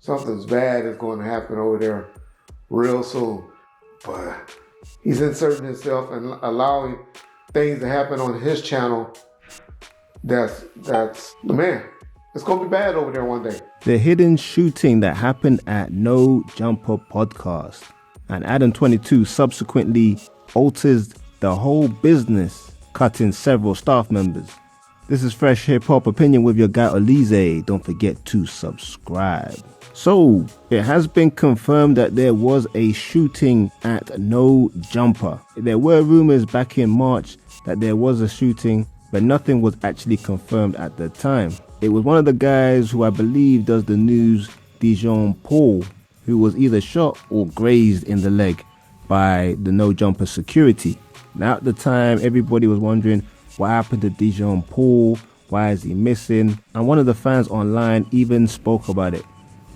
something's bad is going to happen over there real soon. But he's inserting himself and allowing things to happen on his channel. That's the man. It's going to be bad over there one day. The hidden shooting that happened at No Jumper Podcast. And Adam22 subsequently alters the whole business, cutting several staff members. This is Fresh Hip Hop Opinion with your guy Oleezeh. Don't forget to subscribe. So, it has been confirmed that there was a shooting at No Jumper. There were rumors back in March that there was a shooting, but nothing was actually confirmed at the time. It was one of the guys who I believe does the news, Dejon Paul, who was either shot or grazed in the leg by the No Jumper security. Now at the time, everybody was wondering what happened to Dejon Paul, why is he missing? And one of the fans online even spoke about it.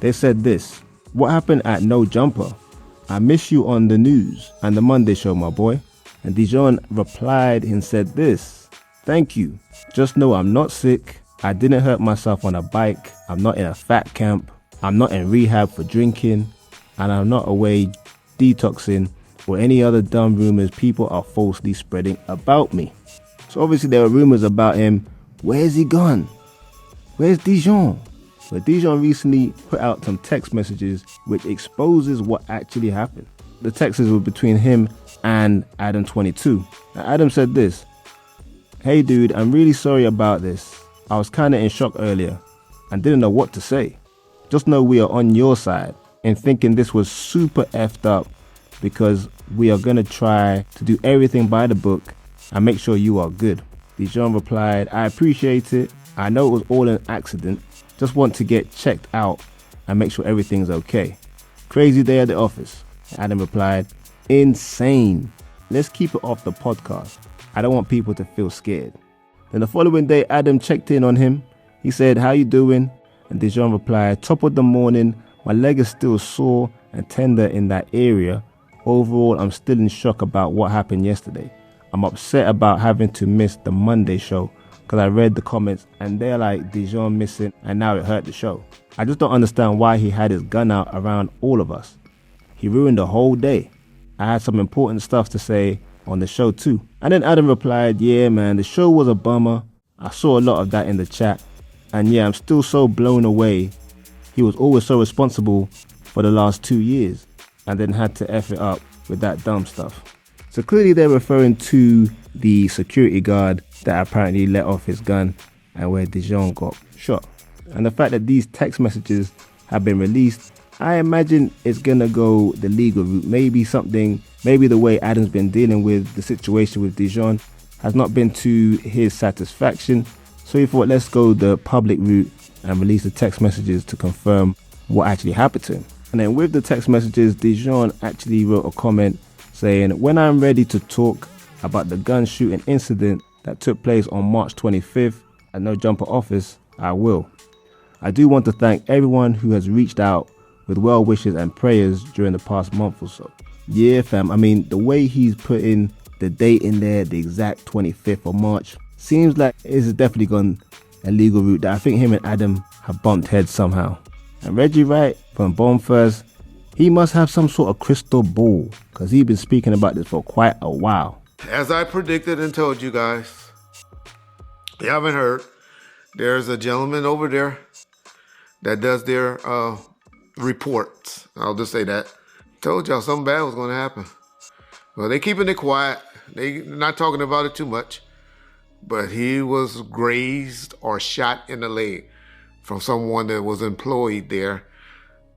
They said this: what happened at No Jumper? I miss you on the news and the Monday show, my boy. And Dijon replied and said this: thank you. Just know I'm not sick. I didn't hurt myself on a bike. I'm not in a fat camp. I'm not in rehab for drinking. And I'm not away detoxing or any other dumb rumors people are falsely spreading about me. So obviously there were rumors about him. Where's he gone? Where's Dijon? But Dijon recently put out some text messages which exposes what actually happened. The texts were between him and Adam22. Now Adam said this: hey dude, I'm really sorry about this. I was kinda in shock earlier and didn't know what to say. Just know we are on your side in thinking this was super effed up, because we are gonna try to do everything by the book and make sure you are good. Dijon replied, I appreciate it. I know it was all an accident. Just want to get checked out and make sure everything's okay. Crazy day at the office. Adam replied, insane. Let's keep it off the podcast. I don't want people to feel scared. Then the following day, Adam checked in on him. He said, how you doing? And Dijon replied, top of the morning. My leg is still sore and tender in that area. Overall, I'm still in shock about what happened yesterday. I'm upset about having to miss the Monday show, because I read the comments and they're like, Dijon missing and now it hurt the show. I just don't understand why he had his gun out around all of us. He ruined the whole day. I had some important stuff to say on the show too. And then Adam replied, yeah man, the show was a bummer. I saw a lot of that in the chat. And yeah, I'm still so blown away. He was always so responsible for the last 2 years and then had to F it up with that dumb stuff. So clearly they're referring to the security guard that apparently let off his gun and where Dijon got shot. And the fact that these text messages have been released, I imagine it's gonna go the legal route. Maybe the way Adam's been dealing with the situation with Dijon has not been to his satisfaction. So he thought, let's go the public route and release the text messages to confirm what actually happened to him. And then with the text messages, Dijon actually wrote a comment saying, when I'm ready to talk about the gun shooting incident that took place on March 25th at No Jumper office, I will. I do want to thank everyone who has reached out with well wishes and prayers during the past month or so. Yeah fam, I mean the way he's putting the date in there, the exact 25th of March, seems like it's definitely gone a legal route that I think him and Adam have bumped heads somehow. And Reggie Wright from Bomb First, he must have some sort of crystal ball, because he's been speaking about this for quite a while. As I predicted and told you guys, if you haven't heard, there's a gentleman over there that does their reports. I'll just say that. Told y'all something bad was going to happen. Well, they keeping it quiet. They not talking about it too much. But he was grazed or shot in the leg from someone that was employed there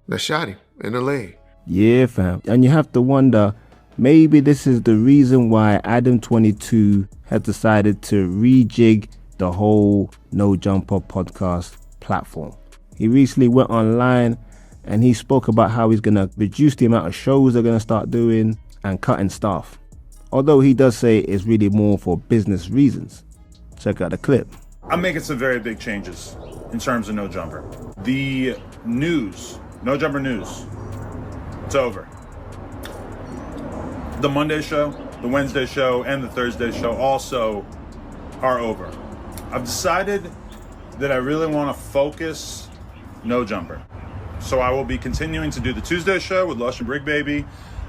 that shot him in the leg. Yeah, fam. And you have to wonder, maybe this is the reason why Adam22 has decided to rejig the whole No Jumper podcast platform. He recently went online and he spoke about how he's going to reduce the amount of shows they're going to start doing and cutting staff. Although he does say it's really more for business reasons. Check out the clip. I'm making some very big changes in terms of No Jumper. The news, No Jumper news, it's over. The Monday show, the Wednesday show, and the Thursday show also are over. I've decided that I really want to focus No Jumper. So I will be continuing to do the Tuesday show with Lush and Brick Baby.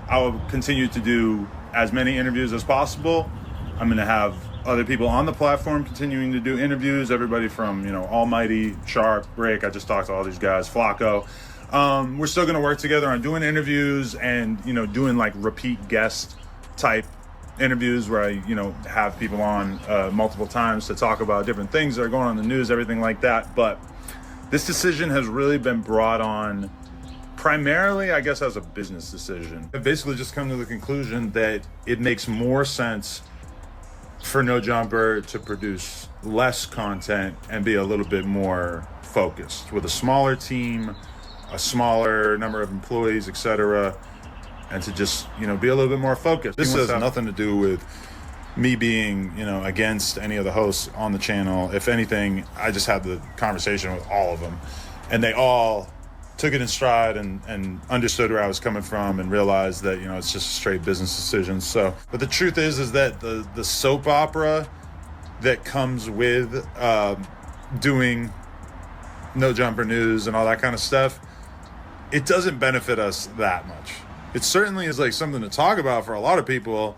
I will continue to do as many interviews as possible. I'm going to have other people on the platform continuing to do interviews. Everybody from, Almighty, Sharp, Brick. I just talked to all these guys, Flacco. We're still going to work together on doing interviews and, doing like repeat guest type interviews where I, have people on multiple times to talk about different things that are going on in the news, everything like that. But this decision has really been brought on primarily, I guess, as a business decision. I've basically just come to the conclusion that it makes more sense for No Jumper to produce less content and be a little bit more focused with a smaller team, a smaller number of employees, etc., and to just, be a little bit more focused. This has nothing to do with me being, against any of the hosts on the channel. If anything, I just had the conversation with all of them, and they all took it in stride and understood where I was coming from and realized that, it's just a straight business decision. So, but the truth is that the soap opera that comes with doing No Jumper News and all that kind of stuff, it doesn't benefit us that much. It certainly is like something to talk about for a lot of people,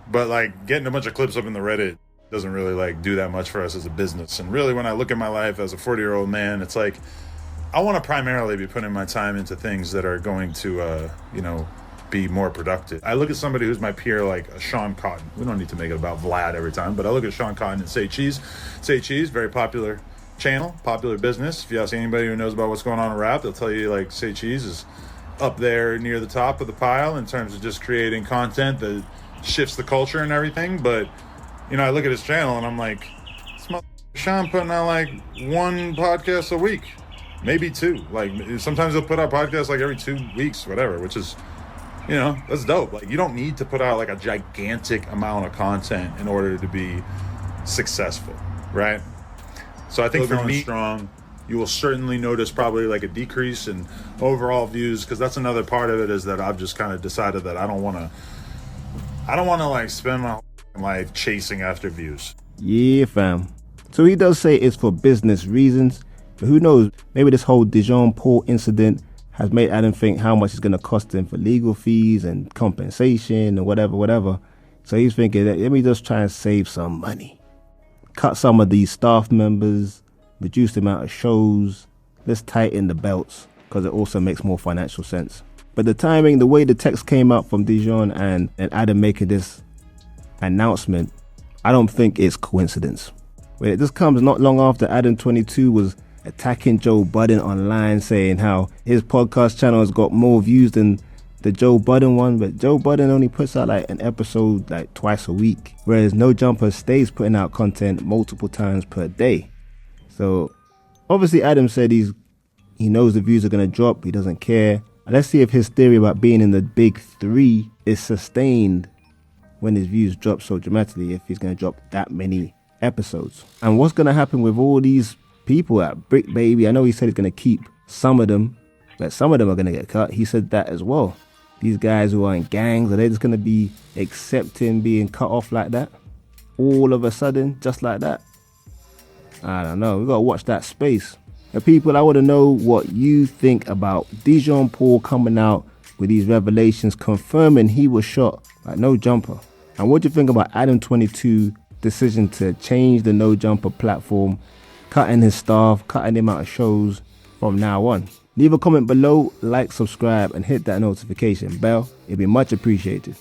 but like getting a bunch of clips up in the Reddit doesn't really like do that much for us as a business. And really, when I look at my life as a 40-year-old man, it's like I want to primarily be putting my time into things that are going to, be more productive. I look at somebody who's my peer, like a Sean Cotton. We don't need to make it about Vlad every time, but I look at Sean Cotton and Say Cheese. Say Cheese, very popular channel, popular business. If you ask anybody who knows about what's going on in rap, they'll tell you like Say Cheese is up there near the top of the pile in terms of just creating content that shifts the culture and everything. But I look at his channel and I'm like, this Sean putting out like one podcast a week, maybe two. Like sometimes he'll put out podcasts like every 2 weeks, whatever, which is, that's dope. Like you don't need to put out like a gigantic amount of content in order to be successful, right? So I think for me, strong, you will certainly notice probably like a decrease in overall views, because that's another part of it, is that I've just kind of decided that I don't want to like spend my life chasing after views. Yeah, fam. So he does say it's for business reasons, but who knows, maybe this whole Dejon Paul incident has made Adam think how much it's going to cost him for legal fees and compensation and whatever. So he's thinking that let me just try and save some money. Cut some of these staff members, reduce the amount of shows, let's tighten the belts, because it also makes more financial sense. But the timing, the way the text came out from Dijon and Adam making this announcement, I don't think it's coincidence. But this comes not long after Adam 22 was attacking Joe Budden online, saying how his podcast channel has got more views than the Joe Budden one, but Joe Budden only puts out like an episode like twice a week, whereas No Jumper stays putting out content multiple times per day. So obviously Adam said he knows the views are going to drop, he doesn't care. Let's see if his theory about being in the big three is sustained when his views drop so dramatically, if he's going to drop that many episodes. And what's going to happen with all these people at Brick Baby? I know he said he's going to keep some of them, but some of them are going to get cut. He said that as well. These guys who are in gangs, are they just going to be accepting being cut off like that? All of a sudden, just like that? I don't know. We got to watch that space. And people, I want to know what you think about Dejon Paul coming out with these revelations confirming he was shot by No Jumper. And what do you think about Adam 22 decision to change the No Jumper platform, cutting his staff, cutting the amount of shows from now on? Leave a comment below, like, subscribe, and hit that notification bell. It'd be much appreciated.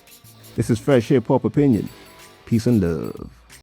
This is Fresh Hip Hop Opinion. Peace and love.